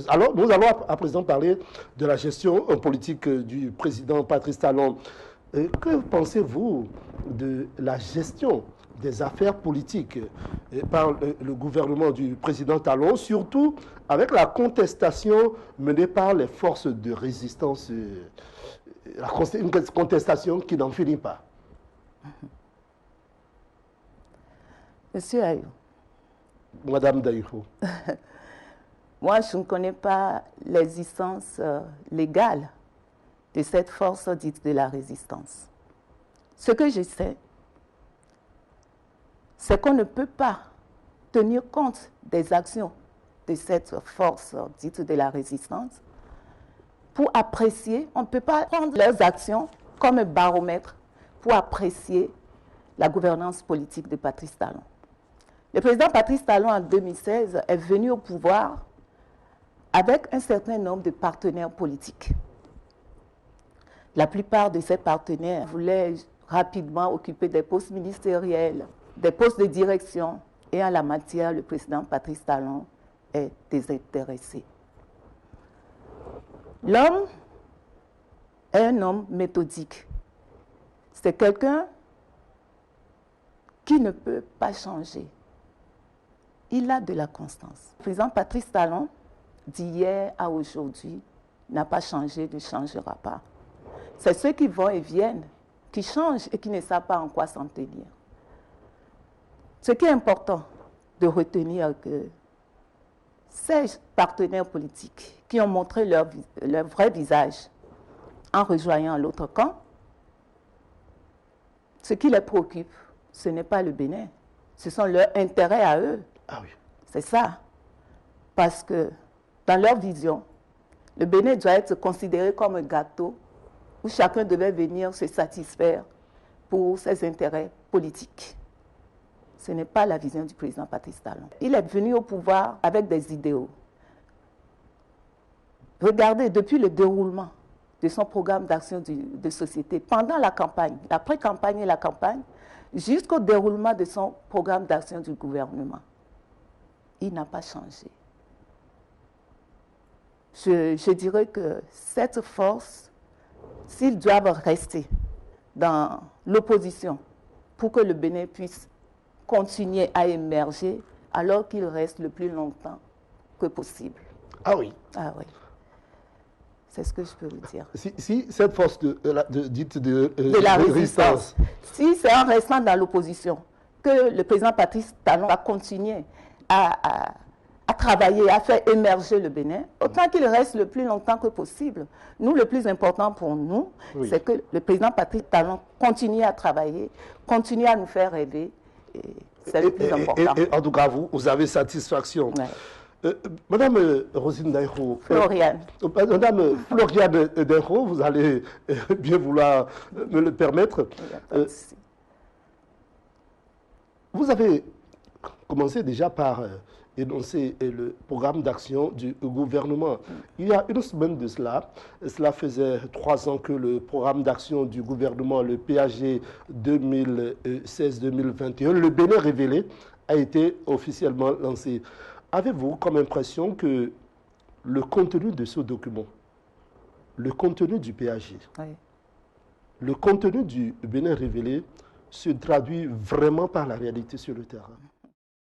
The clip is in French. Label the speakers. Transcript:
Speaker 1: Alors, nous allons à présent parler de la gestion politique du président Patrice Talon. Que pensez-vous de la gestion des affaires politiques par le gouvernement du président Talon, surtout avec la contestation menée par les forces de résistance, une contestation qui n'en finit pas?
Speaker 2: Monsieur Ayou.
Speaker 1: Madame Daïfo.
Speaker 2: Moi, je ne connais pas l'existence légale de cette force dite de la résistance. Ce que je sais, c'est qu'on ne peut pas tenir compte des actions de cette force dite de la résistance pour apprécier, on ne peut pas prendre leurs actions comme un baromètre pour apprécier la gouvernance politique de Patrice Talon. Le président Patrice Talon, en 2016, est venu au pouvoir avec un certain nombre de partenaires politiques. La plupart de ces partenaires voulaient rapidement occuper des postes ministériels, des postes de direction, et en la matière, le président Patrice Talon est désintéressé. L'homme est un homme méthodique. C'est quelqu'un qui ne peut pas changer. Il a de la constance. Le président Patrice Talon, d'hier à aujourd'hui, n'a pas changé, ne changera pas. C'est ceux qui vont et viennent, qui changent et qui ne savent pas en quoi s'en tenir. Ce qui est important de retenir que ces partenaires politiques qui ont montré leur vrai visage en rejoignant l'autre camp, ce qui les préoccupe, ce n'est pas le Bénin, ce sont leurs intérêts à eux.
Speaker 1: Ah oui.
Speaker 2: C'est ça. Parce que dans leur vision, le Bénin doit être considéré comme un gâteau où chacun devait venir se satisfaire pour ses intérêts politiques. Ce n'est pas la vision du président Patrice Talon. Il est venu au pouvoir avec des idéaux. Regardez, depuis le déroulement de son programme d'action de société, pendant la campagne, la pré-campagne et la campagne, jusqu'au déroulement de son programme d'action du gouvernement, il n'a pas changé. Je dirais que cette force, s'ils doivent rester dans l'opposition pour que le Bénin puisse continuer à émerger, alors qu'il reste le plus longtemps que possible.
Speaker 1: Ah oui.
Speaker 2: Ah oui. C'est ce que je peux vous dire.
Speaker 1: Si cette force dite de
Speaker 2: la résistance, si c'est en restant dans l'opposition que le président Patrice Talon va continuer à travailler, à faire émerger le Bénin, autant qu'il reste le plus longtemps que possible. Nous, le plus important pour nous, oui, c'est que le président Patrice Talon continue à travailler, continue à nous faire rêver. C'est le plus important.
Speaker 1: Et en tout cas, vous avez satisfaction. Ouais. Madame Rosine Daïro.
Speaker 2: Floriane.
Speaker 1: Madame Floriane Daïro, vous allez bien vouloir me le permettre. Vous avez commencé déjà par énoncer le programme d'action du gouvernement. Il y a une semaine de cela faisait 3 ans que le programme d'action du gouvernement, le PAG 2016-2021, le Bénin révélé, a été officiellement lancé. Avez-vous comme impression que le contenu de ce document, le contenu du PAG, oui, le contenu du Bénin révélé se traduit vraiment par la réalité sur le terrain?